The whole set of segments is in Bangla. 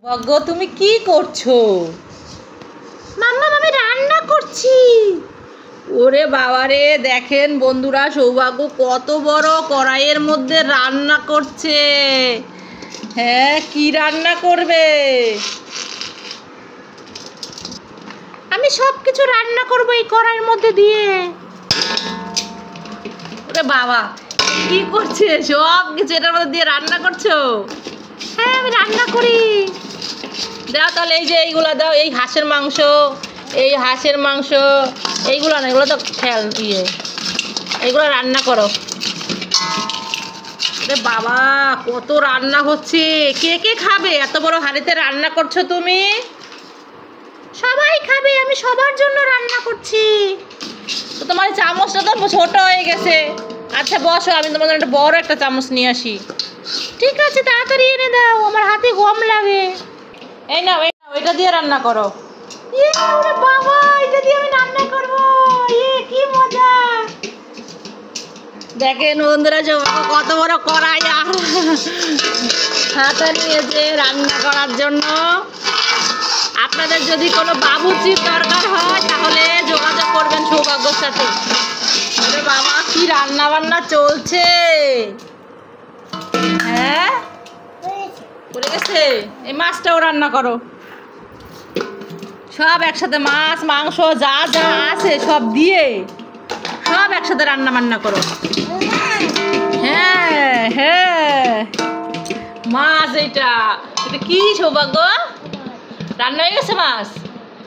ভাগ্য তুমি কি করছো? মাম্মা আমি রান্না করছি। ওরে বাবারে, দেখেন বন্ধুরা, সৌভাগ্য কত বড় কড়াইয়ের মধ্যে রান্না করছে। হ্যাঁ, কি রান্না করবে? আমি সব কিছু রান্না করব এই কড়াইয়ের মধ্যে দিয়ে। ওরে বাবা, কি করছে? সব কিছু এটার মধ্যে দিয়ে রান্না করছো? হ্যাঁ আমি রান্না করি। দাও তাহলে, এই যে এইগুলা দাও, এই হাঁসের মাংস, এইগুলো না, এগুলো তো খেয়াল এইগুলো রান্না করো। আরে বাবা, কত রান্না হচ্ছে! কে কে খাবে? এত বড় হাঁড়িতে রান্না করছো তুমি? সবাই খাবে, আমি সবার জন্য রান্না করছি। তো তোমার চামচটা তো ছোট হয়ে গেছে। আচ্ছা বসো, আমি তোমাদের একটা বড় একটা চামচ নিয়ে আসি। ঠিক আছে, তাড়াতাড়ি এনে দাও, আমার হাতে গম লাগে। এই নাও, এটা দিয়ে রান্না করো। ওরে বাবা, এটা দিয়ে আমি রান্না করব। কি মজা! দেখেন বন্ধুরা, কত বড় কড়াই হাতে নিয়েছে রান্না করার জন্য। আপনাদের যদি কোনো বাবুর্চির দরকার হয় তাহলে যোগাযোগ করবেন সৌভাগ্যর সাথে। আরে বাবা, কি রান্না বান্না চলছে! হ্যাঁ, পড়ে গেছে। এই মাছটাও রান্না করো। সব একসাথে, মাছ মাংস যা যা আছে সব দিয়ে সব একসাথে রান্না বান্না করো। হ্যাঁ হ্যাঁ, মাছ এটা কি সৌভাগ্য? রান্না হয়ে গেছে মাছ?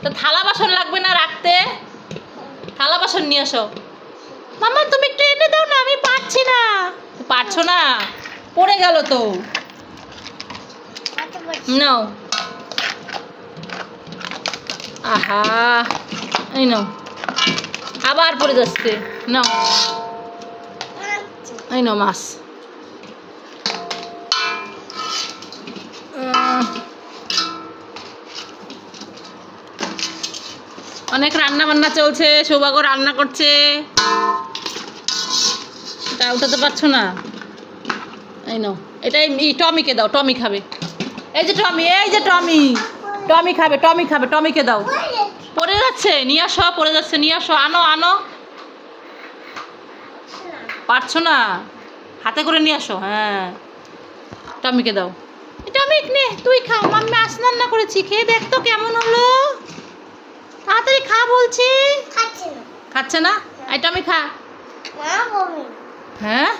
তো থালা বাসন লাগবে না রাখতে? থালা বাসন নিয়ে আসো। মাম্মা তুমি একটু এনে দাও না, আমি পারছি না। পারছো না? পড়ে গেল তো। নাও, আহা, এই নাও, আবার পড়ে যাচ্ছে। নাও, এই নাও মাছ। অনেক রান্না বান্না চলছে, সৌভাগ্য রান্না করছে। এটা উঠাতে পারছো না? এই নাও, এটাই টমিকে দাও, টমি খাবে। এই যে টমি খাবে, টমিকে দাও। পড়ে যাচ্ছে, নিয়ে আসো, পড়ে যাচ্ছে, নিয়ে আসো, আনো। পারছো না? হাতে করে নিয়ে আসো। হ্যাঁ, টমিকে দাও। টমিক নে, তুই খা। মাম্মা মাছ রান্না করেছি, খেয়ে দেখ তো কেমন হলো। তাড়াতাড়ি খা বলছি। খাচ্ছে না? এই টমি খা। হ্যাঁ,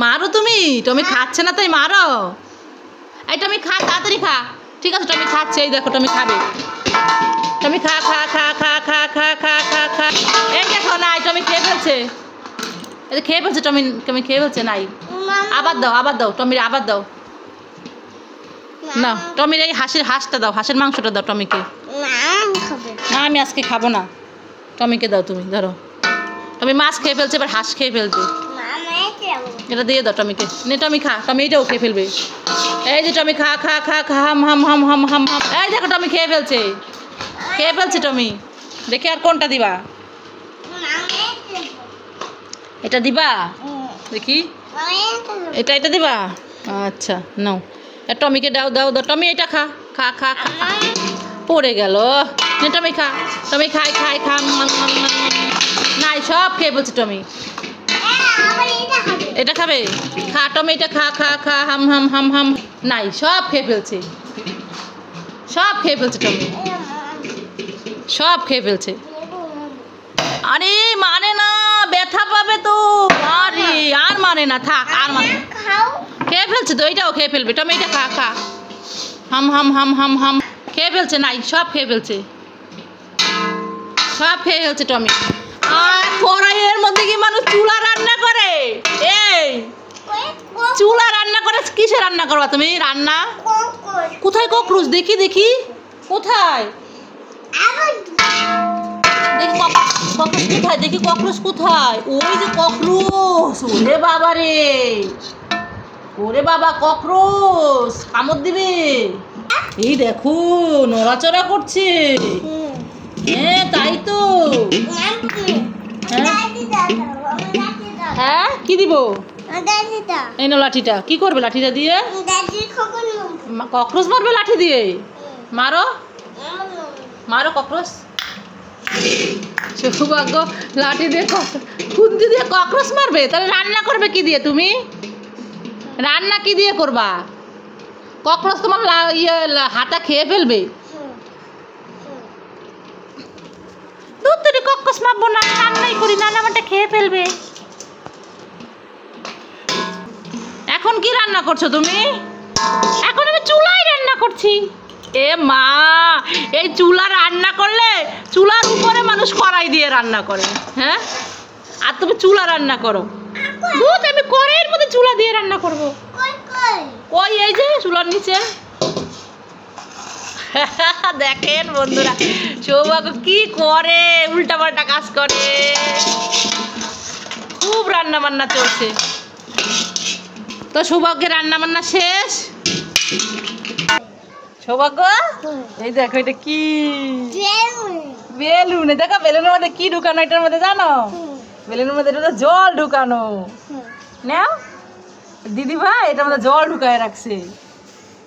মারো তুমি। টমি খাচ্ছে না তাই মারো। এই টমি খা, তাড়াতাড়ি খা। ঠিক আছে, টমি খাচ্ছে, এই দেখো টমি খাবে। টমি খা। এই দেখো, না টমি খেয়ে ফেলছে। এই খেয়ে ফেলছে টমি খেয়ে ফেলছে। নাই, আবার দাও টমির, আবার দাও না। টমির এই হাঁসটা দাও, হাঁসের মাংসটা দাও টমিকে। না, আমি আজকে খাবো না। টমিকে দাও, তুমি ধরো। টমি মাছ খেয়ে ফেলছে, এবার হাঁস খেয়ে ফেলবে। এটা দিয়ে দাও টমিকে। নে টমি খা, টমি এটাও খেয়ে ফেলবে। এই যে টমি খা, হাম। এই দেখো টমি খেয়ে ফেলছে টমি। দেখে আর কোনটা দিবা? এটা দিবা? দেখি, এটা দিবা? আচ্ছা, নাও। টমিকে দাও। টমি এটা খা। পড়ে গেল। নে টমি খা, খা। নাই, সব খেয়ে ফেলছে টমি। এটা খাবে? খা টমি, এটা খা। হাম। নাই, সব খেয়ে ফেলছে টমি, সব খেয়ে ফেলছে। আরে মানে না, ব্যথা পাবে তো। আরে আর মানে না, থাক, আর মানে খেয়ে ফেলছে তো, এইটাও খেয়ে ফেলবে। টমি এটা খা। হাম। খেয়ে ফেলছে। নাই, সব খেয়ে ফেলছে টমি। আর কড়াইয়ের মধ্যে কি মানুষ চুলা রান্না করে? এই চুলা রান্না করে, কিসে রান্না করবা তুমি? রান্না কোথায়? ককরোচ দেখি কোথায়? দেখি ককরোচ কোথায়? ওই যে ককরোচ। ওরে বাবা, ককরোচ কামড় দিবে। এই দেখো, নড়াচড়া করছে। হ্যাঁ, তাই তো। হ্যাঁ, কি দিব? এই নাও লাঠিটা। কি করবে লাঠিটা দিয়ে? ককরোচ মারবে লাঠি দিয়ে? মারো মারো ককরোচ। সৌভাগ্য লাঠি দিয়ে খুন্তি দিয়ে ককরোচ মারবে। তাহলে রান্না করবে কি দিয়ে তুমি? রান্না কি দিয়ে করবা? ককরোচ তোমার হাতা খেয়ে ফেলবে। দুধ তুই ককরোচ মারবো না, রান্নাই করি না, আমারটা খেয়ে ফেলবে। এখন কি রান্না করছো তুমি? এখন আমি চুলায় রান্না করছি। এ মা, এই চুলা রান্না করলে চুলার উপরে মানুষ কড়াই দিয়ে রান্না করে, হ্যাঁ? আর তুমি চুলা রান্না করো? দুধ আমি কড়াইয়ের মধ্যে চুলা দিয়ে রান্না করব। কই এই যে চুলার নিচে। দেখেন বন্ধুরা সৌভাগ্য কি করে, উল্টাপাল্টা কাজ করে। খুব রান্না বান্না চলছে। তো সৌভাগ্যের রান্না বান্না শেষ। সৌভাগ্য এই দেখো এটা কি? বেলুন। দেখো বেলুনের মধ্যে কি ঢুকানো এটার মধ্যে জানো? বেলুনের মধ্যে এটা জল ঢুকানো। নাও দিদি ভাই, এটার মধ্যে জল ঢুকায় রাখছে।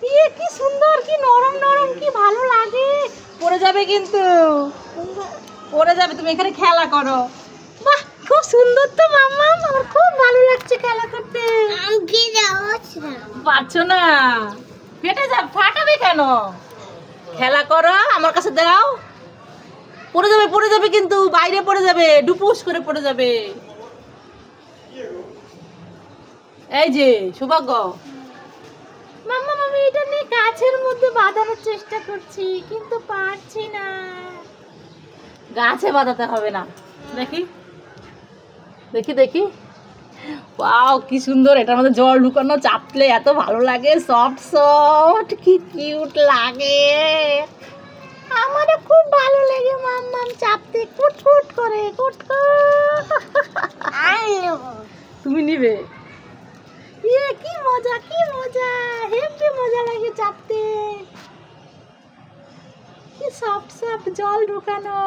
ইয়ে কি সুন্দর, কি নরম নরম, কি ভালো লাগে। পড়ে যাবে কিন্তু, পড়ে যাবে। তুমি এখানে খেলা করো। বাহ খুব সুন্দর তো মাম্মা, আমার খুব ভালো লাগছে খেলা করতে। পারছো না? ফেটে যাবে, ফাটাবে কেন? খেলা করো, আমার কাছে দাও। পড়ে যাবে, পড়ে যাবে কিন্তু, বাইরে পড়ে যাবে, ডুপুস করে পড়ে যাবে। এই যে সৌভাগ্য, মাম্মা আমি এটা নিয়ে গাছের মধ্যে বাঁধানোর চেষ্টা করছি কিন্তু পারছি না। গাছে বাঁধাতে হবে না। দেখি দেখি দেখি, ওয়াও কি সুন্দর। এটার মধ্যে জল ঢুকানো, চাপলে এত ভালো লাগে, সফট সফট, কি কিউট লাগে। আমারও খুব ভালো লাগে মাম্মাম চাপতে, কুটকুট করে কুটকুট। তুমি নিবে? ইয়ে কি মজা, কি মজা, হেব্বি মজা লাগে চাপতে। কি সফট সফট জল ঢুকানো।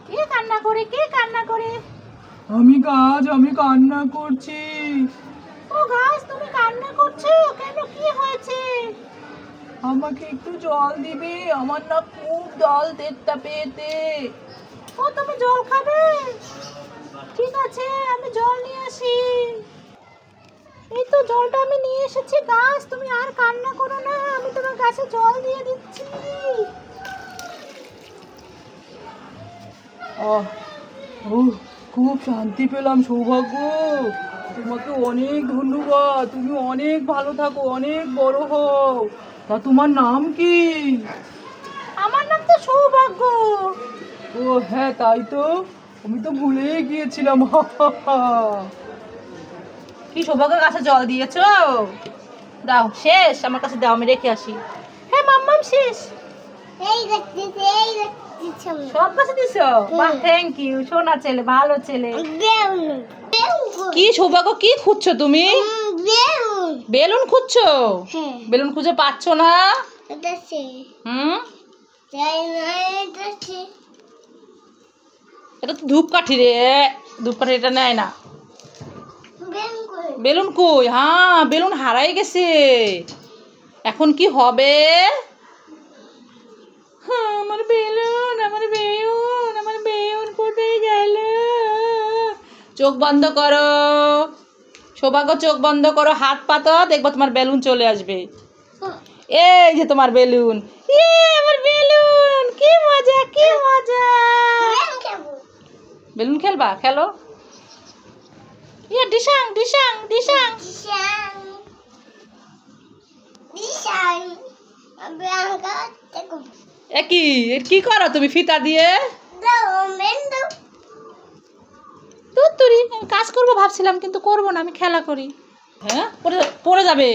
কে কান্না করে, কে কান্না করে? আমি গাছ, আমি কান্না করছি। ও গাছ, তুমি কান্না করছো কেন? কি হয়েছে? আমাকে একটু জল দিবে, আমার না খুব জল তেষ্টা পেয়েছে। ও তুমি জল খাবে? ঠিক আছে আমি জল নিয়ে আসি। এই তো জলটা আমি নিয়ে এসেছি। গাছ তুমি আর কান্না করো না, আমি তোমার গাছে জল দিয়ে দিচ্ছি। খুব শান্তি পেলাম সৌভাগ্য। তোমাকে অনেক ধন্যবাদ, তুমি অনেক ভালো থাকো, অনেক বড় হও। তা তোমার নাম কি? আমার নাম তো সৌভাগ্য। ও হ্যাঁ তাই তো, আমি তো ভুলেই গিয়েছিলাম। কি সৌভাগ্য গাছে জল দিয়েছো? দাও, শেষ? আমার কাছে দাও, আমি রেখে আসি। হ্যাঁ মাম্মাম শেষ। সব গাছে দিছো? বাহ থ্যাংক ইউ, সোনা ছেলে, ভালো ছেলে। কি সৌভাগ্য, কি খুঁজছো তুমি? বেলুন খুঁজছো? বেলুন খুঁজে পাচ্ছ না? হুম, এটা তো ধূপকাঠি রে। ধূপকাঠি এটা নেয় না। বেলুন কই? হ্যাঁ বেলুন হারাই গেছে। এখন কি হবে? আমার বেলুন, আমার বেলুন, আমার বেলুন কোথায় গেল? চোখ বন্ধ করো সৌভাগ্য, চোখ বন্ধ করো, হাত পাতো, দেখবো তোমার বেলুন চলে আসবে। এই যে তোমার বেলুন। আমার বেলুন, কি মজা, কি মজা। বেলুন খেলবা? খেলো। ডিসাং ডিসাং ডিসাং। কি করো তুমি ফিতা দিয়ে? তুই কাজ করবো ভাবছিলাম কিন্তু করবো না, আমি খেলা করি। হ্যাঁ পড়ে যাবে,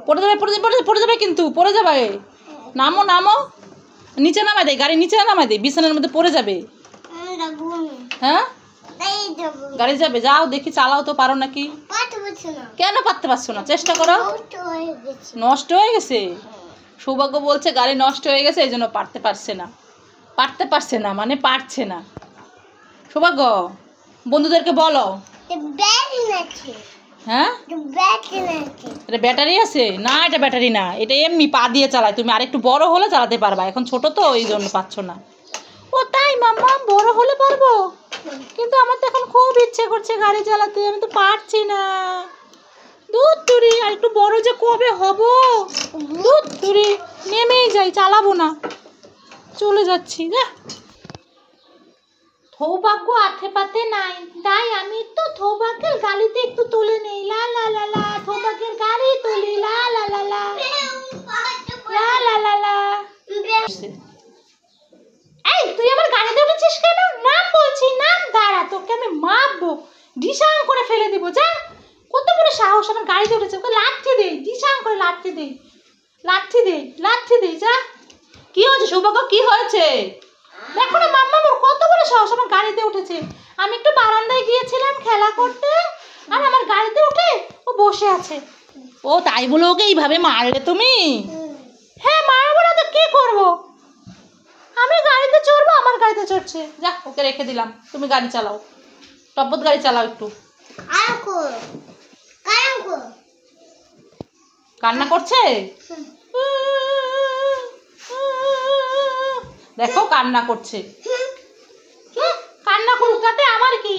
পড়ে যাবে, পড়ে যাবে, পড়ে যাবে কিন্তু, পড়ে যাবে। নামো নামো, নিচে নামাই দেয়, গাড়ি নিচে নামাই দেয়, বিছানার মধ্যে পড়ে যাবে। হ্যাঁ গাড়ি যাবে, যাও দেখি, চালাও তো পারো নাকি? কেন পারতে পারছো না? চেষ্টা করো। নষ্ট হয়ে গেছে? সৌভাগ্য বলছে গাড়ি নষ্ট হয়ে গেছে, এই জন্য পারতে পারছে না। পারতে পারছে না মানে পারছে না। সৌভাগ্য বন্ধুদেরকে বলো। হ্যাঁ এটা ব্যাটারি আছে না, এটা ব্যাটারি না, এটা এমনি পা দিয়ে চালায়। তুমি আরেকটু বড় হলে চালাতে পারবা, এখন ছোট তো এই জন্য পাচ্ছ না। ও তাই মাম্মা, বড় হলে পারবো, কিন্তু আমার তো এখন খুব ইচ্ছে করছে গাড়ি চালাতে, আমি তো পারছি না। দুধ তুরি আর একটু বড় যে কবে হব, দুধ তুরি নেমেই যাই, চালাবো না, চলে যাচ্ছি। সৌভাগ্য আঠে পাতে নাই, তাই আমি তো সৌভাগ্যের গাড়িতে একটু তুলে নেই। লা লা লা লা, সৌভাগ্যের গাড়ি তুলি, লা লা লা লা লা লা লা লা। এই তুই আমার গাড়িতে উঠেছিস কেন? নাম বলছি, নাম। দাঁড়া, তোকে আমি মারবো, ডিসাং করে ফেলে দিব। যা, কত বড় সাহস, আমার গাড়িতে উঠেছে, ওকে লাঠি দেই, ডিসাং করে লাঠি দেই, লাঠি দেই, লাঠি দেই। যা। কি হয়েছে সৌভাগ্য, কি হয়েছে? দেখো না মাম্মা, মোর কত বড় সাহস, আমার গাড়িতে উঠেছে। আমি একটু বারান্দায় গিয়েছিলাম খেলা করতে, আর আমার গাড়িতে উঠে ও বসে আছে। ও তাই বলে ওকে এইভাবে মারলে তুমি? হ্যাঁ মারবো না তো কি করবো, আমি গাড়িতে চড়বো, আমার গাড়িতে চড়ছে। যা, ওকে রেখে দিলাম, তুমি গাড়ি চালাও, টপ্পত গাড়ি চালাও একটু। কান্না করছে, দেখো কান্না করছে। কান্না করুক, তাতে আমার কি?